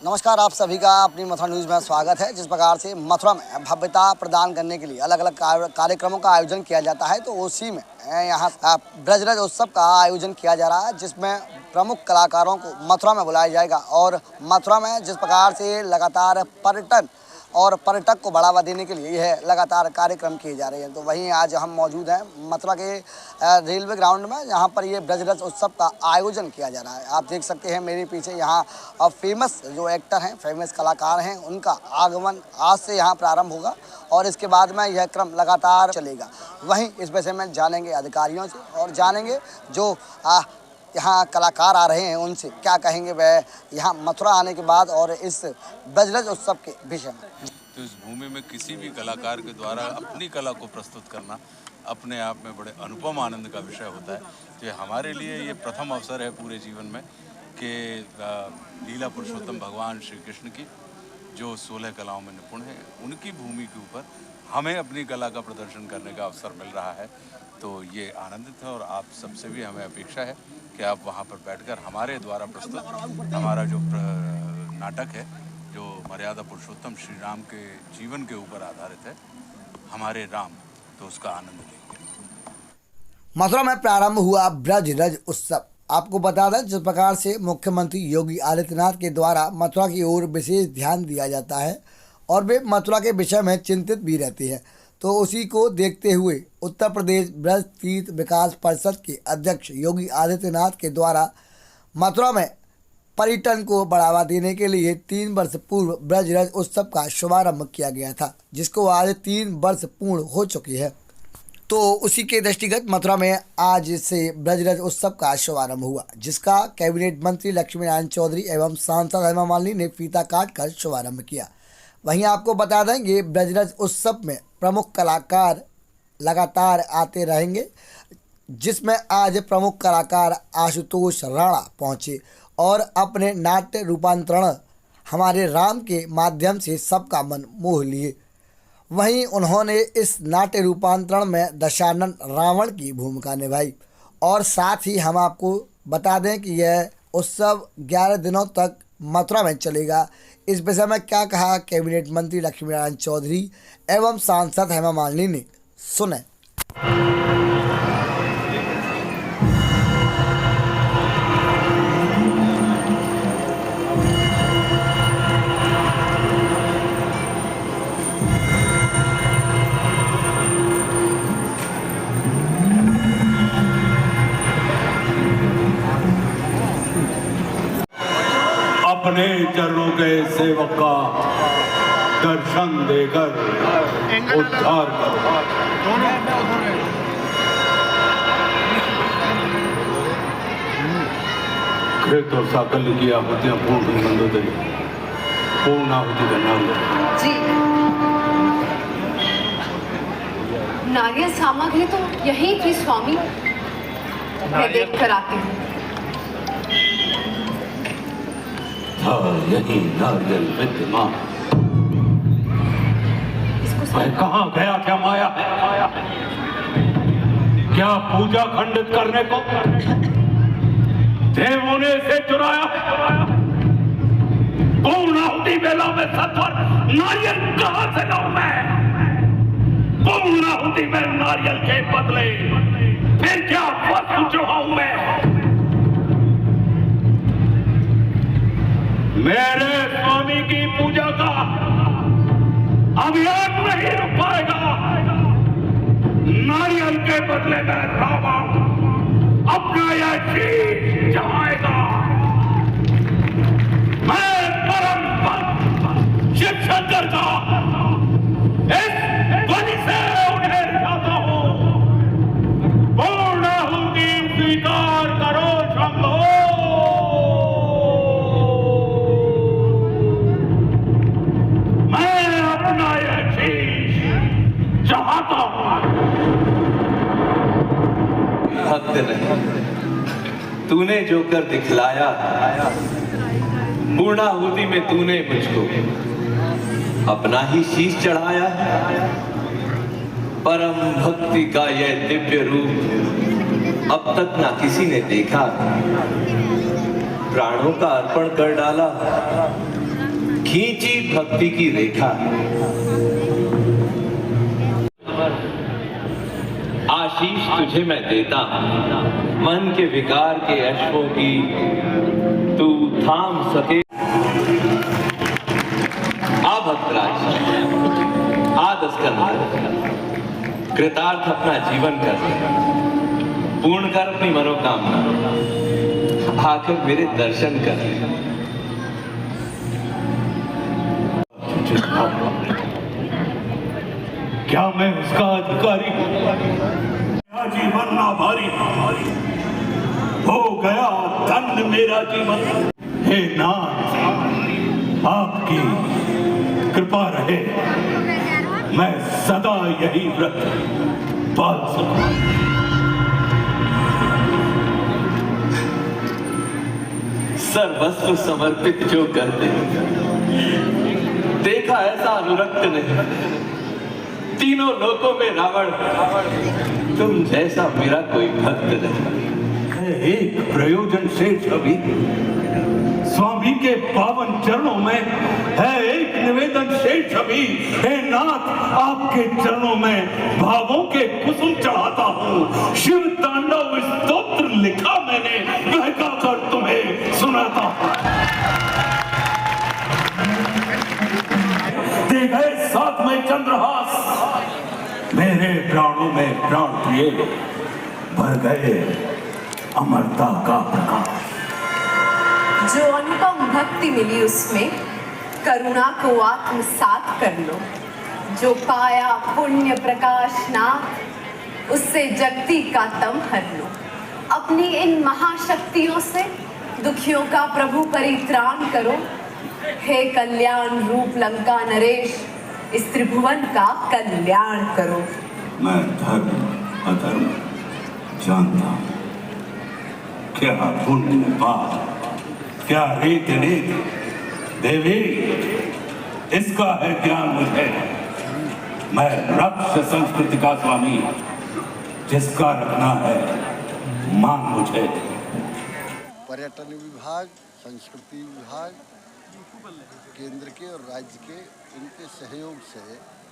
नमस्कार, आप सभी का अपनी मथुरा न्यूज़ में स्वागत है। जिस प्रकार से मथुरा में भव्यता प्रदान करने के लिए अलग अलग कार्यक्रमों का आयोजन किया जाता है, तो उसी में यहाँ ब्रजरज उत्सव का आयोजन किया जा रहा है, जिसमें प्रमुख कलाकारों को मथुरा में बुलाया जाएगा। और मथुरा में जिस प्रकार से लगातार पर्यटन और पर्यटक को बढ़ावा देने के लिए यह लगातार कार्यक्रम किए जा रहे हैं, तो वहीं आज हम मौजूद हैं मथुरा के रेलवे ग्राउंड में, जहां पर ये ब्रजरज उत्सव का आयोजन किया जा रहा है। आप देख सकते हैं मेरे पीछे यहाँ फेमस जो एक्टर हैं, फेमस कलाकार हैं, उनका आगमन आज से यहाँ प्रारंभ होगा और इसके बाद में यह क्रम लगातार चलेगा। वहीं इस विषय में जानेंगे अधिकारियों से और जानेंगे जो यहाँ कलाकार आ रहे हैं उनसे क्या कहेंगे वह यहाँ मथुरा आने के बाद और इस ब्रजरज उत्सव के विषय में। तो इस भूमि में किसी भी कलाकार के द्वारा अपनी कला को प्रस्तुत करना अपने आप में बड़े अनुपम आनंद का विषय होता है। तो हमारे लिए ये प्रथम अवसर है पूरे जीवन में कि लीला पुरुषोत्तम भगवान श्री कृष्ण की जो 16 कलाओं में निपुण है, उनकी भूमि के ऊपर हमें अपनी कला का प्रदर्शन करने का अवसर मिल रहा है। तो ये आनंदित है और आप सबसे भी हमें अपेक्षा है कि आप वहाँ पर बैठकर हमारे द्वारा प्रस्तुत हमारा जो नाटक है, जो मर्यादा पुरुषोत्तम श्री राम के जीवन के ऊपर आधारित है, हमारे राम, तो उसका आनंद लेंगे। मथुरा में प्रारंभ हुआ ब्रजरज उत्सव। आपको बता दें, जिस प्रकार से मुख्यमंत्री योगी आदित्यनाथ के द्वारा मथुरा की ओर विशेष ध्यान दिया जाता है और वे मथुरा के विषय में चिंतित भी रहते हैं, तो उसी को देखते हुए उत्तर प्रदेश ब्रज तीर्थ विकास परिषद के अध्यक्ष योगी आदित्यनाथ के द्वारा मथुरा में पर्यटन को बढ़ावा देने के लिए 3 वर्ष पूर्व ब्रजरज उत्सव का शुभारंभ किया गया था, जिसको आज 3 वर्ष पूर्ण हो चुके हैं। तो उसी के दृष्टिगत मथुरा में आज से ब्रजरज उत्सव का शुभारंभ हुआ, जिसका कैबिनेट मंत्री लक्ष्मीनारायण चौधरी एवं सांसद हेमा मालिनी ने फीता काट कर शुभारंभ किया। वहीं आपको बता देंगे ब्रजरज उत्सव में प्रमुख कलाकार लगातार आते रहेंगे, जिसमें आज प्रमुख कलाकार आशुतोष राणा पहुंचे और अपने नाट्य रूपांतरण हमारे राम के माध्यम से सबका मन मोह लिए। वहीं उन्होंने इस नाट्य रूपांतरण में दशानन रावण की भूमिका निभाई। और साथ ही हम आपको बता दें कि यह उत्सव 11 दिनों तक मथुरा में चलेगा। इस विषय में क्या कहा कैबिनेट मंत्री लक्ष्मीनारायण चौधरी एवं सांसद हेमा मालिनी ने, सुने। अपने चरणों के सेवक का दर्शन देकर उद्धार करो। कृत और साकल्य की आहुतियां पूर्ण मंदोदरी पूर्ण आहुति का नाम जी। नारियल सामग्री तो यही थी स्वामी, मैं देख कर आती हूँ। यही नारियल विद्यमान। मैं कहाँ गया, क्या माया है? क्या पूजा खंडित करने को देवों ने इसे चुराया? पूर्णाहुति बेला में सत्वर नारियल कहाँ से लाऊं मैं? पूर्णाहुति में नारियल के बदले फिर क्या वस्तु चढ़ाऊं मैं? मेरे स्वामी की पूजा का अभियान नहीं रुक पाएगा। नारियल के बदले में रावण अपना यह शीश जमाएगा। मैं परम भक्त शिव शंकर का इस ध्वनि से उन्हें जाता हूं। पूर्णाहुति स्वीकार करो शंभो। भक्त नहीं, तूने जो कर दिखलाया, पूर्णाहुति में तूने मुझको अपना ही शीश चढ़ाया। परम भक्ति का यह दिव्य रूप अब तक ना किसी ने देखा। प्राणों का अर्पण कर डाला खींची भक्ति की रेखा। आशीष तुझे मैं देता हूं, मन के विकार के अश्वों की तू थाम सके। आ भक्तराज, आ दस्कंद, कृतार्थ अपना जीवन कर, पूर्ण कर अपनी मनोकामना, आकर मेरे दर्शन कर। क्या मैं उसका अधिकारी हूं? मेरा जीवन ना भारी हो गया, धन्य मेरा जीवन। हे नाथ, आपकी कृपा रहे, मैं सदा यही व्रत पाल सकूं। सर्वस्व समर्पित जो कर दे, देखा ऐसा अनुरक्त नहीं। तीनों लोकों में रावण, तुम जैसा मेरा कोई भक्त नहीं। एक प्रयोजन से छवि स्वामी के पावन चरणों में है, एक निवेदन से छवि। हे नाथ, आपके चरणों में भावों के कुसुम चढ़ाता हूँ। शिव तांडव स्तोत्र लिखा मैंने, बहका कर तुम्हें सुनाता हूँ। दे गए साथ में चंद्रहास, मेरे प्राणों में प्राण प्रिय, भर गए अमरता का प्रकाश। जो अनुपम भक्ति मिली उसमें, करुणा को आत्मसात कर लो। जो पाया पुण्य प्रकाश नाथ, उससे जगती का तम हर लो। अपनी इन महाशक्तियों से दुखियों का प्रभु परित्राण करो। हे कल्याण रूप लंका नरेश, इस त्रिभुवन का कल्याण करो। मैं धर्म अधर्म जानता हूं, क्या पुण्य पाप, क्या रीत नीति। देवी, इसका है ज्ञान मुझे। मैं रक्त संस्कृति का स्वामी, जिसका रखना है मान मुझे। पर्यटन विभाग, संस्कृति विभाग, केंद्र के और राज्य के इनके सहयोग से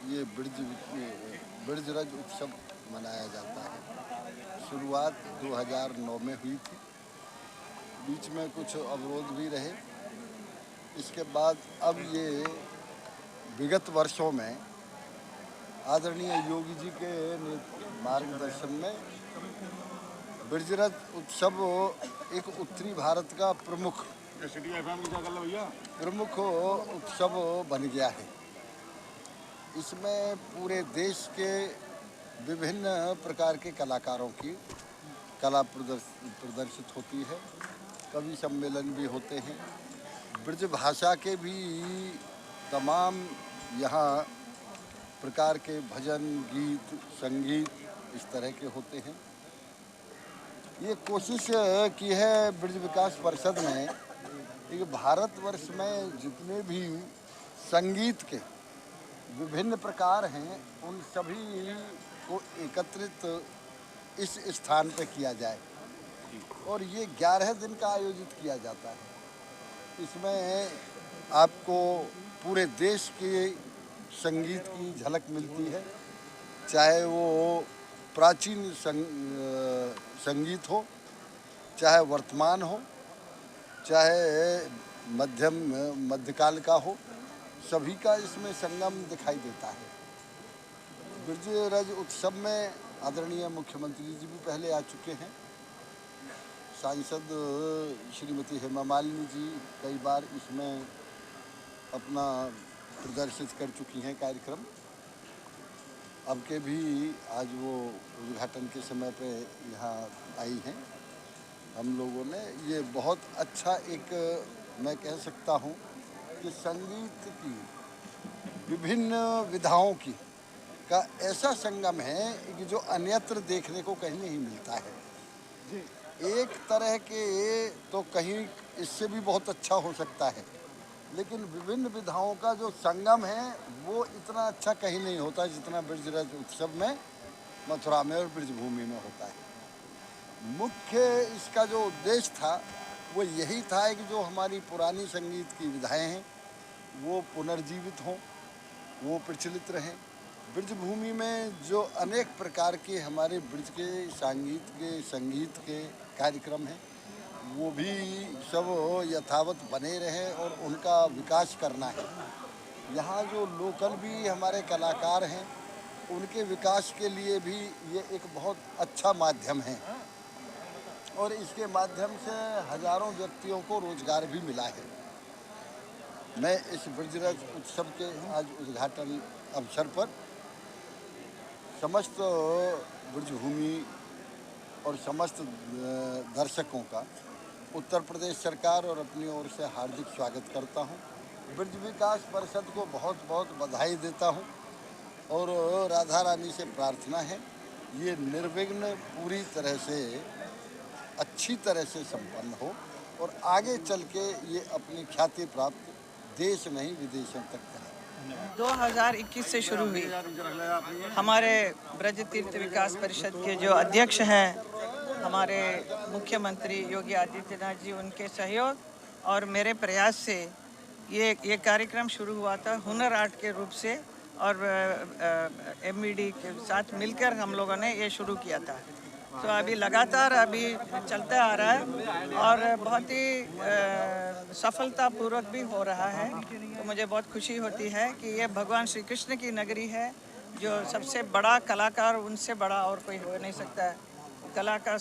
ये ब्रजरज उत्सव मनाया जाता है। शुरुआत 2009 में हुई थी, बीच में कुछ अवरोध भी रहे। इसके बाद अब ये विगत वर्षों में आदरणीय योगी जी के मार्गदर्शन में ब्रजरज उत्सव एक उत्तरी भारत का प्रमुख उत्सव बन गया है। इसमें पूरे देश के विभिन्न प्रकार के कलाकारों की कला प्रदर्शित होती है। कवि सम्मेलन भी होते हैं। ब्रज भाषा के भी तमाम यहाँ प्रकार के भजन, गीत, संगीत इस तरह के होते हैं। ये कोशिश की है ब्रज विकास परिषद ने कि भारतवर्ष में जितने भी संगीत के विभिन्न प्रकार हैं, उन सभी को एकत्रित इस स्थान पर किया जाए। और ये 11 दिन का आयोजित किया जाता है। इसमें आपको पूरे देश के संगीत की झलक मिलती है, चाहे वो प्राचीन संगीत हो, चाहे वर्तमान हो, चाहे मध्यकाल का हो, सभी का इसमें संगम दिखाई देता है। ब्रजरज उत्सव में आदरणीय मुख्यमंत्री जी भी पहले आ चुके हैं। सांसद श्रीमती हेमा मालिनी जी कई बार इसमें अपना प्रदर्शित कर चुकी हैं कार्यक्रम। अब के भी आज वो उद्घाटन के समय पे यहाँ आई हैं। हम लोगों ने ये बहुत अच्छा एक, मैं कह सकता हूँ कि संगीत की विभिन्न विधाओं की का ऐसा संगम है कि जो अन्यत्र देखने को कहीं नहीं मिलता है। एक तरह के तो कहीं इससे भी बहुत अच्छा हो सकता है, लेकिन विभिन्न विधाओं का जो संगम है वो इतना अच्छा कहीं नहीं होता जितना ब्रजरज उत्सव में मथुरा में और ब्रजभूमि में होता है। मुख्य इसका जो उद्देश्य था वो यही था कि जो हमारी पुरानी संगीत की विधाएं हैं वो पुनर्जीवित हों, वो प्रचलित रहें। ब्रज भूमि में जो अनेक प्रकार के हमारे ब्रज के संगीत के कार्यक्रम हैं, वो भी सब यथावत बने रहें और उनका विकास करना है। यहाँ जो लोकल भी हमारे कलाकार हैं, उनके विकास के लिए भी ये एक बहुत अच्छा माध्यम है और इसके माध्यम से हजारों व्यक्तियों को रोजगार भी मिला है। मैं इस ब्रजराज उत्सव के आज उद्घाटन अवसर पर समस्त ब्रजभूमि और समस्त दर्शकों का उत्तर प्रदेश सरकार और अपनी ओर से हार्दिक स्वागत करता हूं। ब्रज विकास परिषद को बहुत बहुत बधाई देता हूं और राधा रानी से प्रार्थना है ये निर्विघ्न पूरी तरह से अच्छी तरह से संपन्न हो और आगे चल के ये अपनी ख्याति प्राप्त देश नहीं विदेशों तक करें। 2021 से शुरू हुई हमारे ब्रज तीर्थ विकास परिषद के जो अध्यक्ष हैं हमारे मुख्यमंत्री योगी आदित्यनाथ जी, उनके सहयोग और मेरे प्रयास से ये कार्यक्रम शुरू हुआ था हुनर आर्ट के रूप से और MVD के साथ मिलकर हम लोगों ने ये शुरू किया था। तो अभी लगातार चलता आ रहा है और बहुत ही सफलतापूर्वक भी हो रहा है। तो मुझे बहुत खुशी होती है कि ये भगवान श्री कृष्ण की नगरी है, जो सबसे बड़ा कलाकार, उनसे बड़ा और कोई हो नहीं सकता है। कला का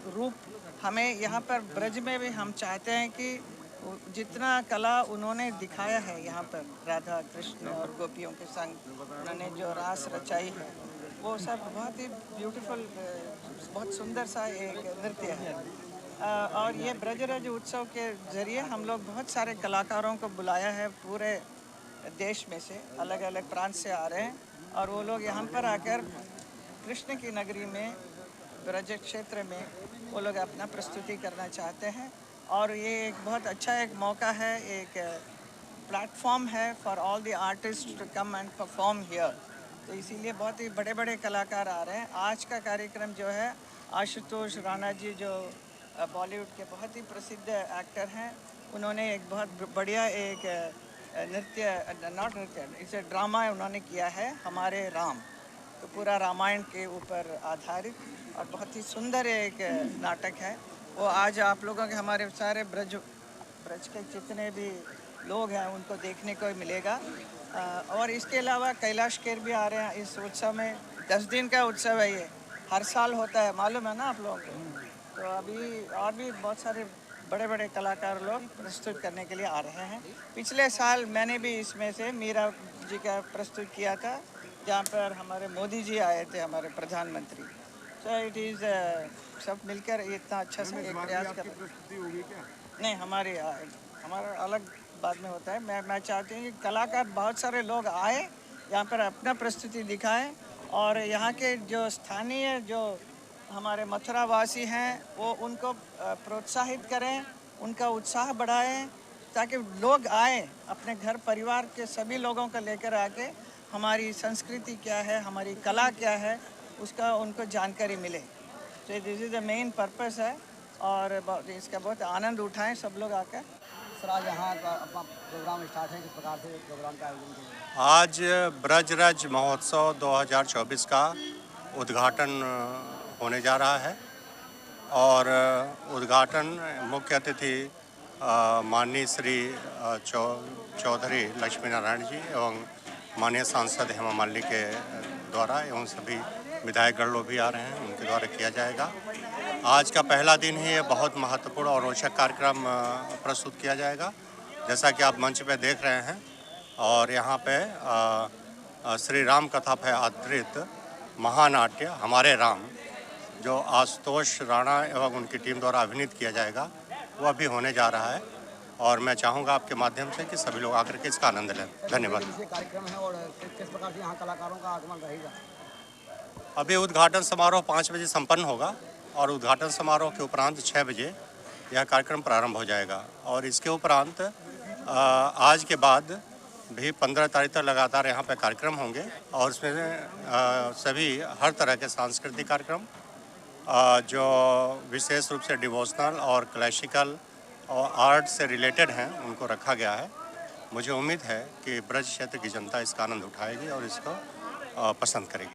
रूप हमें यहाँ पर ब्रज में भी हम चाहते हैं कि जितना कला उन्होंने दिखाया है यहाँ पर, राधा कृष्ण और गोपियों के संग उन्होंने जो रास रचाई है, वो सब बहुत ही ब्यूटीफुल, बहुत सुंदर सा एक नृत्य है। और ये ब्रजराज उत्सव के ज़रिए हम लोग बहुत सारे कलाकारों को बुलाया है, पूरे देश में से अलग अलग प्रांत से आ रहे हैं और वो लोग यहाँ पर आकर कृष्ण की नगरी में, ब्रज क्षेत्र में वो लोग अपना प्रस्तुति करना चाहते हैं। और ये एक बहुत अच्छा एक मौका है, एक प्लेटफॉर्म है for all the artist to come and perform here. तो इसीलिए बहुत ही बड़े बड़े कलाकार आ रहे हैं। आज का कार्यक्रम जो है, आशुतोष राणा जी जो बॉलीवुड के बहुत ही प्रसिद्ध एक्टर हैं, उन्होंने एक बहुत बढ़िया एक इसे ड्रामा उन्होंने किया है, हमारे राम। तो पूरा रामायण के ऊपर आधारित और बहुत ही सुंदर एक नाटक है। वो आज आप लोगों के, हमारे सारे ब्रज के जितने भी लोग हैं उनको देखने को मिलेगा। और इसके अलावा कैलाश खेर भी आ रहे हैं इस उत्सव में। 10 दिन का उत्सव है, ये हर साल होता है, मालूम है ना आप लोगों को। तो अभी और भी बहुत सारे बड़े बड़े कलाकार लोग प्रस्तुत करने के लिए आ रहे हैं। पिछले साल मैंने भी इसमें से मीरा जी का प्रस्तुत किया था, जहाँ पर हमारे मोदी जी आए थे, हमारे प्रधानमंत्री। तो इट इज़ सब मिलकर इतना अच्छा से एक प्रयास कर नहीं, हमारा अलग बाद में होता है। मैं चाहती हूँ कि कलाकार बहुत सारे लोग आए यहाँ पर अपना प्रस्तुति दिखाएं और यहाँ के जो स्थानीय जो हमारे मथुरावासी हैं वो उनको प्रोत्साहित करें, उनका उत्साह बढ़ाएं, ताकि लोग आए अपने घर परिवार के सभी लोगों को लेकर आके हमारी संस्कृति क्या है, हमारी कला क्या है, उसका उनको जानकारी मिले। तो this is the main purpose है और इसका बहुत आनंद उठाएं सब लोग आकर। सर, आज यहाँ अपना प्रोग्राम स्टार्ट है, किस प्रकार से प्रोग्राम का आयोजन किया? आज ब्रजराज महोत्सव 2024 का उद्घाटन होने जा रहा है और उद्घाटन मुख्य अतिथि माननीय श्री चौधरी लक्ष्मी नारायण जी एवं माननीय सांसद हेमा मालिनी के द्वारा एवं सभी विधायकगण लोग भी आ रहे हैं, उनके द्वारा किया जाएगा। आज का पहला दिन ही ये बहुत महत्वपूर्ण और रोचक कार्यक्रम प्रस्तुत किया जाएगा, जैसा कि आप मंच पे देख रहे हैं। और यहाँ पे श्री राम कथा पे आधारित महानाट्य हमारे राम, जो आशुतोष राणा एवं उनकी टीम द्वारा अभिनीत किया जाएगा, वह भी होने जा रहा है। और मैं चाहूँगा आपके माध्यम से कि सभी लोग आकर के इसका आनंद लें। धन्यवाद। कार्यक्रम है और किस प्रकार से यहाँ कलाकारों का आगमन रहेगा? अभी उद्घाटन समारोह 5 बजे संपन्न होगा और उद्घाटन समारोह के उपरांत 6 बजे यह कार्यक्रम प्रारंभ हो जाएगा। और इसके उपरांत आज के बाद भी 15 तारीख तक लगातार यहाँ पे कार्यक्रम होंगे और इसमें सभी हर तरह के सांस्कृतिक कार्यक्रम जो विशेष रूप से डिवोशनल और क्लासिकल और आर्ट से रिलेटेड हैं, उनको रखा गया है। मुझे उम्मीद है कि ब्रज क्षेत्र की जनता इसका आनंद उठाएगी और इसको पसंद करेगी।